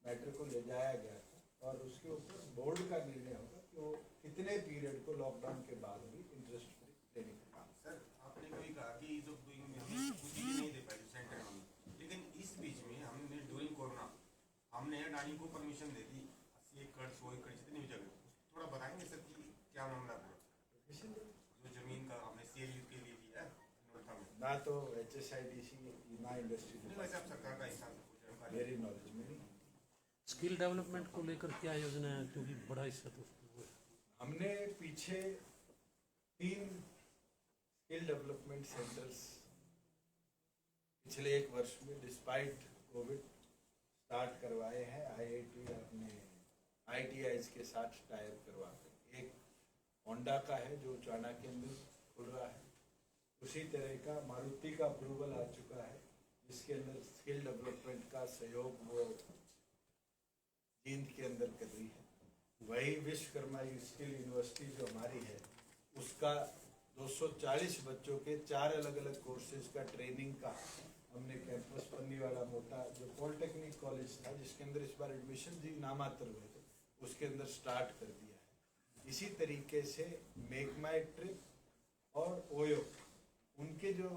मैटर को ले जाया गया था, और उसके ऊपर बोर्ड का निर्णय होगा कि वो कितने पीरियड को लॉकडाउन के बाद भी इंटरेस्ट फ्री देने का काम। सर, आपने कभी कहा कि इज ऑफ डूइंग में हमें कुछ चीजें नहीं दे पाई सेंटर में, लेकिन इस बीच में हमने ड्यूरिंग कोरोना हमने अडानी को परमिशन दे दी 80 एकड़ 100 एकड़ जितनी भी जगह। थोड़ा बताएंगे सर कि क्या मामला है? जो जमीन का हमने CLU के लिए दिया है नोएडा में, ना तो HSIDC ना इंडस्ट्री वैसे आप सरकार का हिसाब से पूछ रहे हैं। मेरी नॉलेज में नहीं। स्किल डेवलपमेंट को लेकर क्या योजना है, क्योंकि बड़ा हिस्सा तो उसमें है। हमने पीछे 3 स्किल डेवलपमेंट सेंटर्स पिछले 1 वर्ष में डिस्पाइट कोविड स्टार्ट करवाए हैं। IIT अपने ITIs के साथ टाइप करवाकर, एक होंडा का है जो चाणा के अंदर खुल रहा है, उसी तरह का मारुति का अप्रूवल आ चुका है जिसके अंदर स्किल डेवलपमेंट का सहयोग वो जींद के अंदर कर रही है। वही विश्वकर्मा स्किल यूनिवर्सिटी जो हमारी है, उसका 240 बच्चों के 4 अलग अलग कोर्सेज का ट्रेनिंग का हमने कैंपस पन्नीवाला मोटा जो पॉलिटेक्निक कॉलेज था जिसके अंदर इस बार एडमिशन भी नामात्र हुए थे, उसके अंदर स्टार्ट कर दिया है। इसी तरीके से मेक माई ट्रिप और ओयो, उनके जो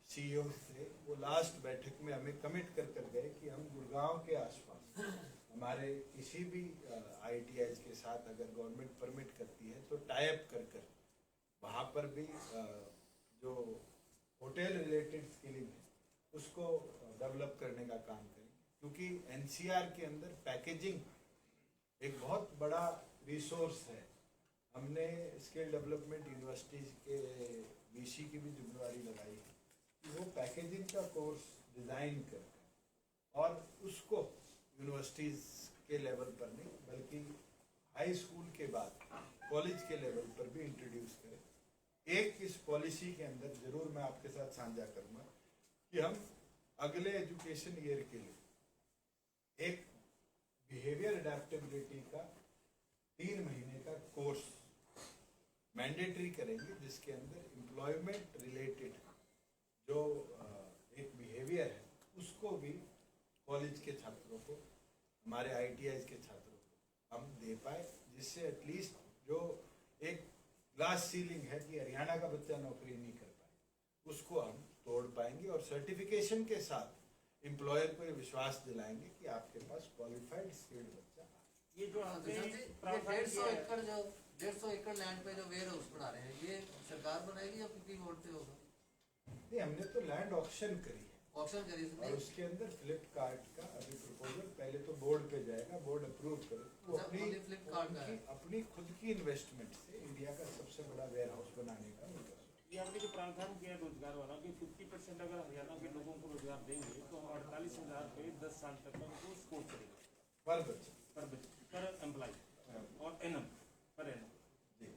CEO थे वो लास्ट बैठक में हमें कमिट कर गए कि हम गुड़गांव के आसपास हमारे किसी भी ITIs के साथ अगर गवर्नमेंट परमिट करती है तो टाइप कर वहाँ पर भी जो होटल रिलेटेड स्किलिंग है उसको डेवलप करने का काम करेंगे, क्योंकि NCR के अंदर पैकेजिंग एक बहुत बड़ा रिसोर्स है। हमने स्किल डेवलपमेंट यूनिवर्सिटीज के वीसी की भी जिम्मेदारी लगाई है कि वो पैकेजिंग का कोर्स डिज़ाइन करते हैं और उसको यूनिवर्सिटीज़ के लेवल पर नहीं बल्कि हाई स्कूल के बाद कॉलेज के लेवल पर भी इंट्रोड्यूस करें। एक इस पॉलिसी के अंदर ज़रूर मैं आपके साथ साझा करूँगा कि हम अगले एजुकेशन ईयर के लिए एक बिहेवियर अडेप्टेबिलिटी का 3 महीने का कोर्स मैंडेटरी करेंगे जिसके अंदर एम्प्लॉयमेंट रिलेटेड जो एक बिहेवियर है उसको भी कॉलेज के छात्रों को हमारे ITIs के छात्रों को हम दे पाए, जिससे एटलीस्ट जो एक ग्लास सीलिंग है कि हरियाणा का बच्चा नौकरी नहीं कर पाए उसको हम तोड़ पाएंगे और सर्टिफिकेशन के साथ एम्प्लॉयर को ये विश्वास दिलाएंगे कि आपके पास क्वालिफाइड स्किल्ड बच्चा है। ये जो आपने प्रावधान 150 किया है, एकड़ जो 150 एकड़ लैंड पे जो वेयर हाउस बना रहे हैं, ये सरकार बनाएगी या किसी बोर्ड से होगा? नहीं, हमने तो लैंड ऑक्शन करी है ऑक्शन करी और उसके अंदर फ्लिपकार्ट का अभी प्रपोजल पहले तो बोर्ड पे जाएगा, बोर्ड अप्रूव करे वो अच्छा, only Flipkart का है। अपनी खुद की इन्वेस्टमेंट से इंडिया का सबसे बड़ा वेयर हाउस बनाने का उनका ये आपने जो प्रावधान किया है रोजगार वाला कि 50% अगर हरियाणा के लोगों को रोजगार देंगे तो हम 48,000 पे 10 साल तक का उनको सपोर्ट करेंगे पर बच्चा पर एम्प्लॉय और एनम पर एनम। जी।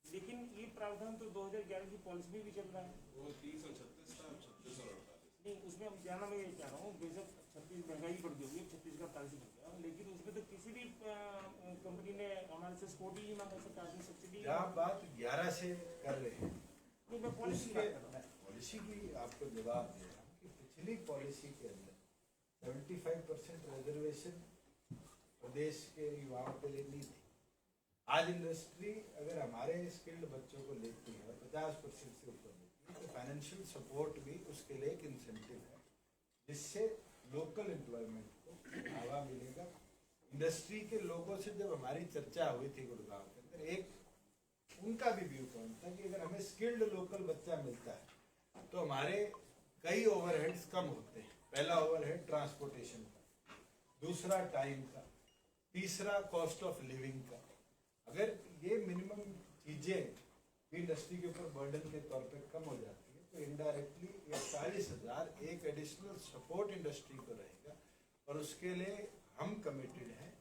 लेकिन ये प्रावधान तो 2011 की पॉलिसी में भी चल रहा है। वो 30 और 36 था, 36 और 48। नहीं, उसमें हम जाना मैं ये चाह रहा हूँ, बेशक 36 महंगाई बढ़ गई होगी, 36 का 48 बढ़ गया, लेकिन उसमें तो किसी भी कंपनी ने हमारे से सपोर्ट ही नहीं मांगा, सरकार ने सब्सिडी। जहाँ बात 11 से कर रहे हैं नहीं, मैं पॉलिसी की बात कर रहा हूँ। पॉलिसी की आपको जवाब दे रहा हूँ कि पिछली पॉलिसी के अंदर 75% रिजर्वेशन प्रदेश के युवाओं के लिए नहीं थी। आज इंडस्ट्री अगर हमारे स्किल्ड बच्चों को लेती है 50% से ऊपर लेती है तो फाइनेंशियल सपोर्ट भी उसके लिए एक इंसेंटिव है जिससे लोकल एम्प्लॉयमेंट को बढ़ावा मिलेगा। इंडस्ट्री के लोगों से जब हमारी चर्चा हुई थी गुड़गांव के अंदर, एक उनका भी व्यू पॉइंट था कि अगर हमें स्किल्ड लोकल बच्चा मिलता है तो हमारे कई ओवरहेड्स कम होते हैं। पहला ओवरहेड ट्रांसपोर्टेशन का, दूसरा टाइम का, तीसरा कॉस्ट ऑफ लिविंग का। अगर ये मिनिमम चीजें इंडस्ट्री के ऊपर बर्डन के तौर पे कम हो जाती है तो इनडायरेक्टली 40,000 एक एडिशनल सपोर्ट इंडस्ट्री को रहेगा और उसके लिए हम कमिटेड हैं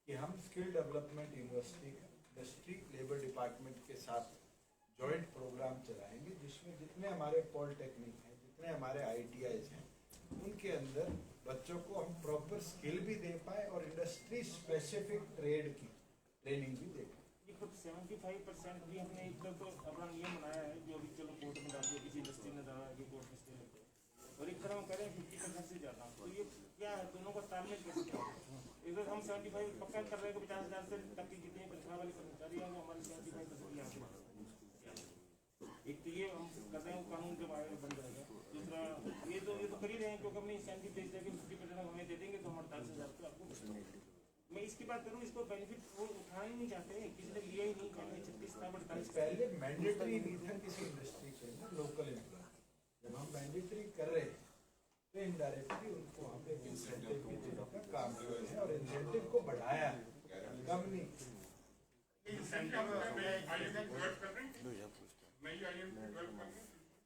कि हम स्किल डेवलपमेंट यूनिवर्सिटी का इंडस्ट्री लेबर डिपार्टमेंट के साथ जॉइंट प्रोग्राम चलाएंगे जिसमें जितने हमारे पॉलिटेक्निक हैं, जितने हमारे ITIs हैं, उनके अंदर बच्चों को हम प्रॉपर स्किल भी दे पाए और इंडस्ट्री स्पेसिफिक ट्रेड की ट्रेनिंग भी दे पाए। ये खुद 75% भी हमने एक तो अपना नियम बनाया है जो अभी चलो कोर्ट में डाल दिया, किसी इंडस्ट्री ने डाला कि कोर्ट में स्टे लगते हैं और एक तरह हम कह रहे हैं 50% से ज़्यादा। तो ये क्या है, दोनों का तालमेल कैसे क्या होगा? इधर हम 75 पक्का कर रहे हैं कि 50,000 से तक की जितने तनख्वाह वाले कर्मचारी हैं वो हमारे 75% यहाँ से बढ़ा। एक तो ये हम कर रहे हैं कानून जब आएगा बन जाएगा। दूसरा ये तो कर ही रहे हैं क्योंकि हमने इंसेंटिव दे दिया कि 50% हमें दे देंगे तो हम 48,000 पे आपको। मैं इसकी बात करूँ, इसको बेनिफिट वो उठाना ही नहीं चाहते, किसी ने लिया ही नहीं। पहले 36 था, 48 पहले मैंडेटरी नहीं था किसी इंडस्ट्री के अंदर लोकल एम्प्लॉय। जब हम मैंडेटरी कर रहे हैं तो इनडायरेक्टली उनको हम एक इंसेंटिव भी देने का काम कर रहे हैं और इंसेंटिव को बढ़ाया है, कम नहीं।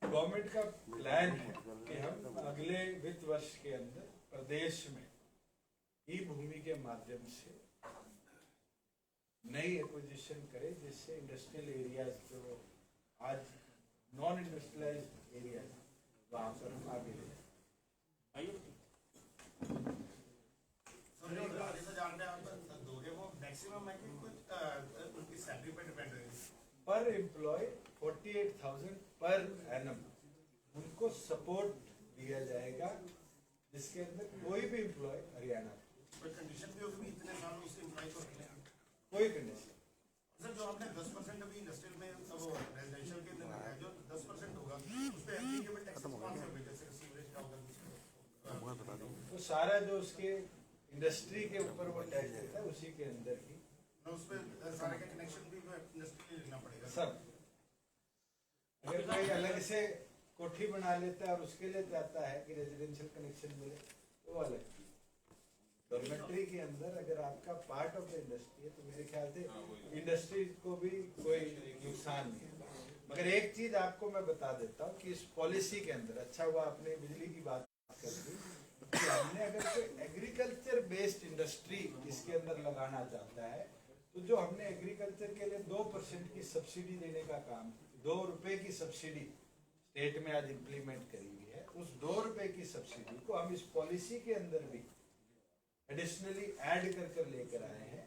गवर्नमेंट का प्लान है कि हम अगले वित्त वर्ष के अंदर प्रदेश में ई भूमि के माध्यम से नई एक्विजिशन करें जिससे इंडस्ट्रियल एरियाज जो आज नॉन इंडस्ट्रियलाइज्ड एरियाज वहाँ पर हम आगे ले जाएं। पर एम्प्लॉय 48,000 पर एनम उनको सपोर्ट दिया जाएगा जिसके अंदर कोई भी एम्प्लॉय हरियाणा कंडीशन भी होगी इतने साल में उस एम्प्लॉय को रखने की? कोई कंडीशन सर जो आपने 10% अभी इंडस्ट्रियल में रेजिडेंशियल के अंदर है जो 10% होगा उस पे एप्लीकेबल टैक्स कौन सा होगा? जैसे सीवरेज का होगा तो सारा जो उसके इंडस्ट्री के ऊपर वो टैक्स देता है उसी के अंदर ही उस पे सारे का कनेक्शन भी इंडस्ट्री लेना पड़ेगा सब। अगर कोई अलग से कोठी बना लेता है और उसके लिए चाहता है कि रेजिडेंशियल कनेक्शन मिले तो अलग। डॉर्मेट्री के अंदर अगर आपका पार्ट ऑफ द इंडस्ट्री है तो मेरे ख्याल से इंडस्ट्री को भी कोई नुकसान नहीं है। मगर एक चीज आपको मैं बता देता हूँ कि इस पॉलिसी के अंदर, अच्छा हुआ आपने बिजली की बात कर दी, कि हमने अगर कोई एग्रीकल्चर बेस्ड इंडस्ट्री इसके अंदर लगाना चाहता है तो जो हमने एग्रीकल्चर के लिए 2% की सब्सिडी देने का काम, 2 रुपए की सब्सिडी स्टेट में आज इम्प्लीमेंट करी हुई है, उस 2 रुपए की सब्सिडी को हम इस पॉलिसी के अंदर भी एडिशनली ऐड कर लेकर आए हैं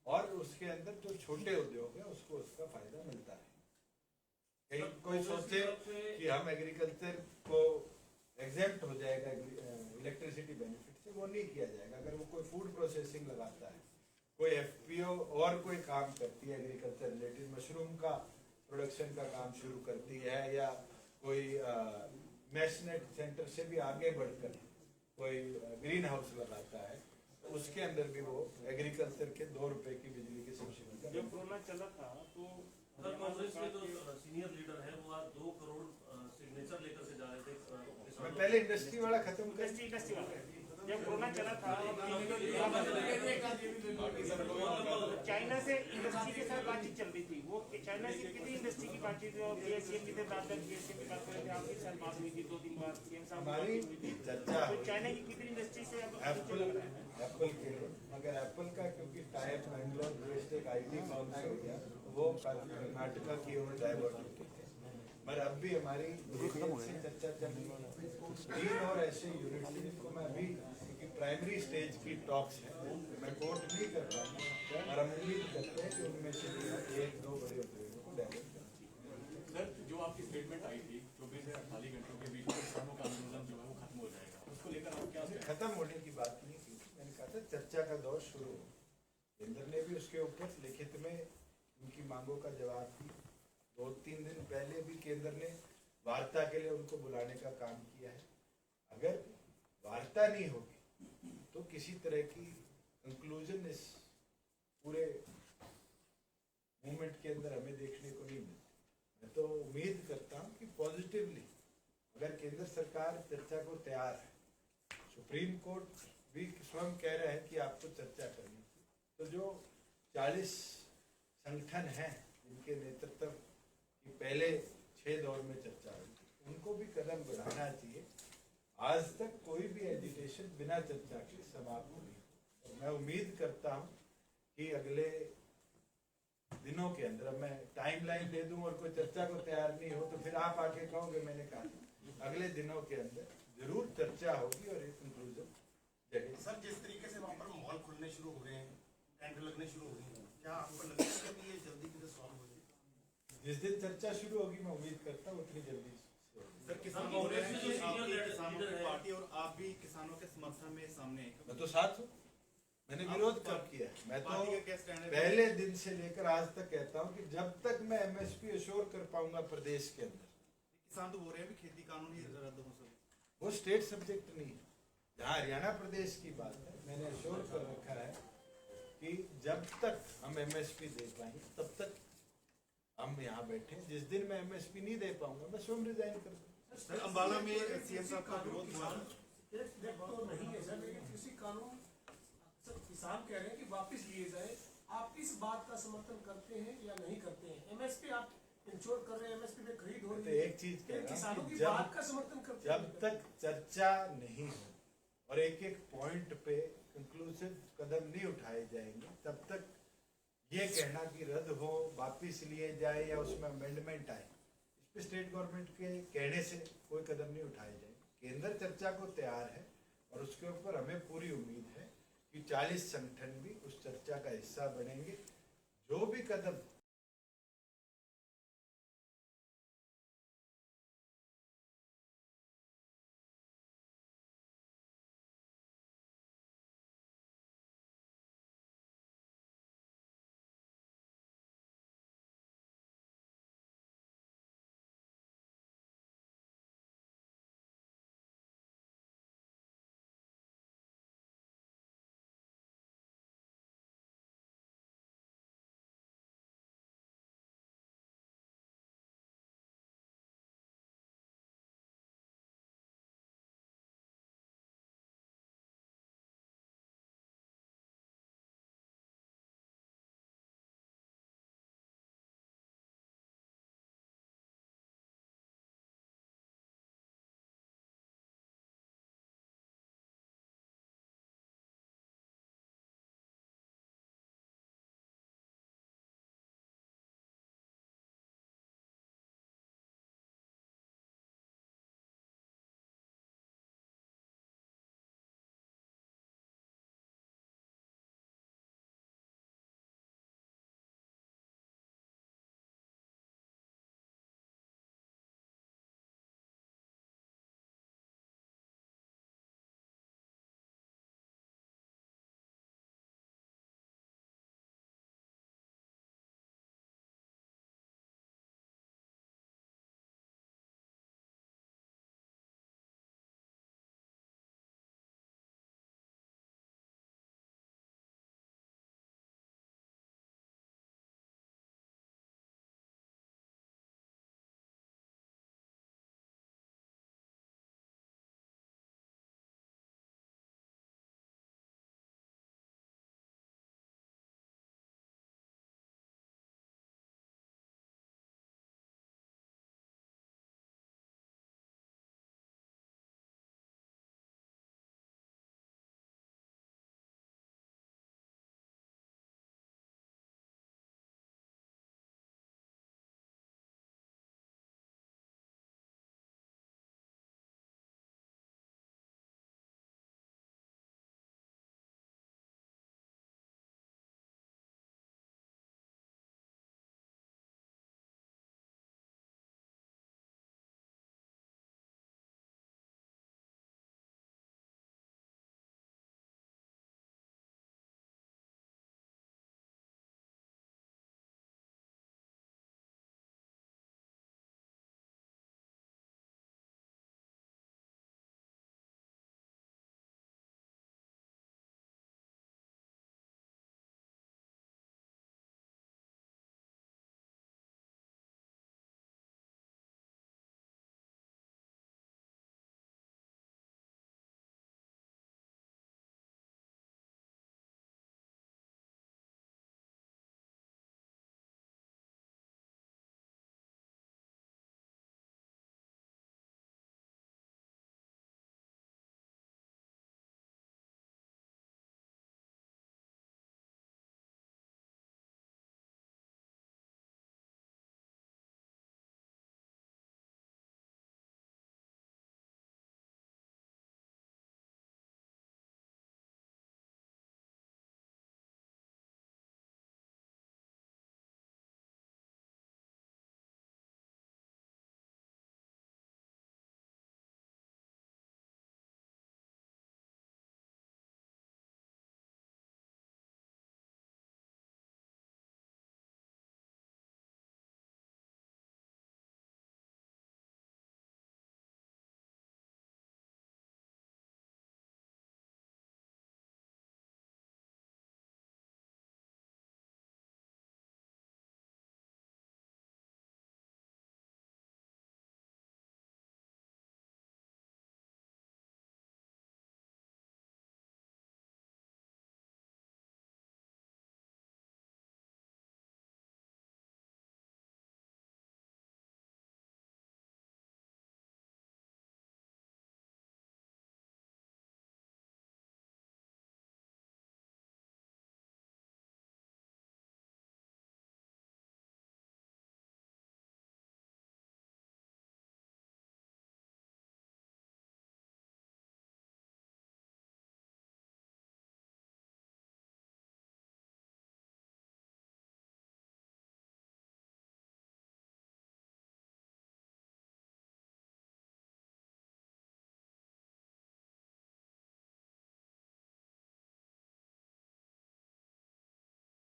और उसके अंदर जो छोटे उद्योग है उसको उसका फायदा मिलता है। कहीं कोई सोचे कि हम एग्रीकल्चर को एग्जेम्प्ट हो जाएगा इलेक्ट्रिसिटी बेनिफिट से, वो नहीं किया जाएगा। अगर वो कोई फूड प्रोसेसिंग लगाता है, कोई एफपीओ और कोई काम करती है एग्रीकल्चर रिलेटेड, मशरूम का प्रोडक्शन का काम शुरू करती है, या कोई मैशनेट सेंटर से भी आगे बढ़कर कोई ग्रीन हाउस लगाता है, तो उसके अंदर भी वो एग्रीकल्चर के 2 रुपए की बिजली की सब्सिडी। जब कोरोना चला था तो कांग्रेस के जो सीनियर लीडर है वो आज 2 करोड़ सिग्नेचर लेकर से जा रहे थे। मैं पहले इंडस्ट्री वाला खत्म कर, इंडस्ट्री वाला जब कोरोना चला था चाइना से इंडस्ट्री के साथ बातचीत चल रही थी, वो चाइना से कितनी इंडस्ट्री की बातचीत बीएससीएम की बात बीएससीएम की बात कर रहे थे, आपके साथ बात हुई थी 2-3 बार सीएम साहब हमारी चर्चा तो चाइना की कितनी इंडस्ट्री से अब एप्पल के लिए, मगर एप्पल का क्योंकि टाइप बैंगलोर बेस्ड एक आईटी फर्म से हो गया, वो कर्नाटका की ओर डाइवर्ट होती है। मगर अब भी हमारी से चर्चा चल रही है 3 और ऐसे यूनिट्स जिनको मैं अभी प्राइमरी स्टेज की टॉक्स है, मैं कोट नहीं कर पाऊंगा, और हम उम्मीद करते हैं कि उनमें से 1-2 बड़े उद्योगों को डेवलप करें। सर, जो आपकी स्टेटमेंट आई थी 24 से 48 घंटों के बीच में किसानों का आंदोलन जो है वो खत्म हो जाएगा, उसको लेकर आप क्या खत्म होने की बात नहीं की, मैंने कहा था चर्चा का दौर शुरू हो। केंद्र ने भी उसके ऊपर लिखित में उनकी मांगों का जवाब दिया। 2-3 दिन पहले भी केंद्र ने वार्ता के लिए उनको बुलाने का काम किया है। अगर वार्ता नहीं होगी तो किसी तरह की कंक्लूजन इस पूरे मूवमेंट के अंदर हमें देखने को नहीं मिलती। मैं तो उम्मीद करता हूं कि पॉजिटिवली अगर केंद्र सरकार चर्चा को तैयार है, सुप्रीम कोर्ट भी स्वयं कह रहे हैं कि आपको चर्चा करनी थी, तो जो 40 संगठन हैं जिनके नेतृत्व की पहले 6 दौर में चर्चा हुई थी, उनको भी कदम बढ़ाना चाहिए। आज तक कोई भी एजिटेशन बिना चर्चा के समाप्त नहीं। और मैं उम्मीद करता हूं कि अगले दिनों के अंदर, मैं टाइमलाइन दे दूं और कोई चर्चा को तैयार नहीं हो तो फिर आप आके कहोगे मैंने कहा, अगले दिनों के अंदर जरूर चर्चा होगी और एक कंक्लूजन जगह। सर, जिस तरीके से वहाँ पर मॉल खुलने शुरू हो गए हैं, टेंट लगने शुरू हो गए हैं, क्या आपको लगता है कि ये जल्दी से सॉल्व हो जाए? जिस दिन चर्चा शुरू होगी मैं उम्मीद करता हूँ उतनी जल्दी। सर, किसानों की पार्टी और आप भी किसानों के समर्थन में सामने, मैं तो साथ हूँ, मैंने विरोध कब किया? मैं तो पार्टी का क्या स्टैंड है? पहले दिन से लेकर आज तक कहता हूँ कि जब तक मैं एमएसपी अश्योर कर पाऊंगा प्रदेश के अंदर, किसान तो बोल रहे हैं भी खेती कानून ही रद्द हो सके, वो स्टेट सब्जेक्ट नहीं है। जहाँ हरियाणा प्रदेश की बात है, मैंने अश्योर कर रखा है कि जब तक हम एमएसपी दे पाएंगे तब तक हम यहाँ बैठे। जिस दिन मैं एमएसपी नहीं दे पाऊंगा मैं स्वयं रिजाइन कर दूंगा। सर, अंबाला में सीएम साहब का विरोध हुआ तो नहीं है सर, लेकिन कृषि कानून किसान कह रहे हैं कि वापस लिए जाए। आप इस बात का समर्थन करते हैं या नहीं करते हैं? एमएसपी आप इंश्योर कर रहे हैं, एमएसपी में खरीद हो रही है, तो एक चीज कह रहा हूं किसानों कि की बात का समर्थन करते हैं। जब तक चर्चा नहीं हो और एक पॉइंट पे कंक्लूसिव कदम नहीं उठाए जाएंगे, तब तक ये कहना कि रद्द हो, वापिस लिए जाए या उसमें अमेंडमेंट आए, इस पे स्टेट गवर्नमेंट के कहने से कोई कदम नहीं उठाए जाएंगे। केंद्र चर्चा को तैयार है और उसके ऊपर हमें पूरी उम्मीद है कि 40 संगठन भी उस चर्चा का हिस्सा बनेंगे। जो भी कदम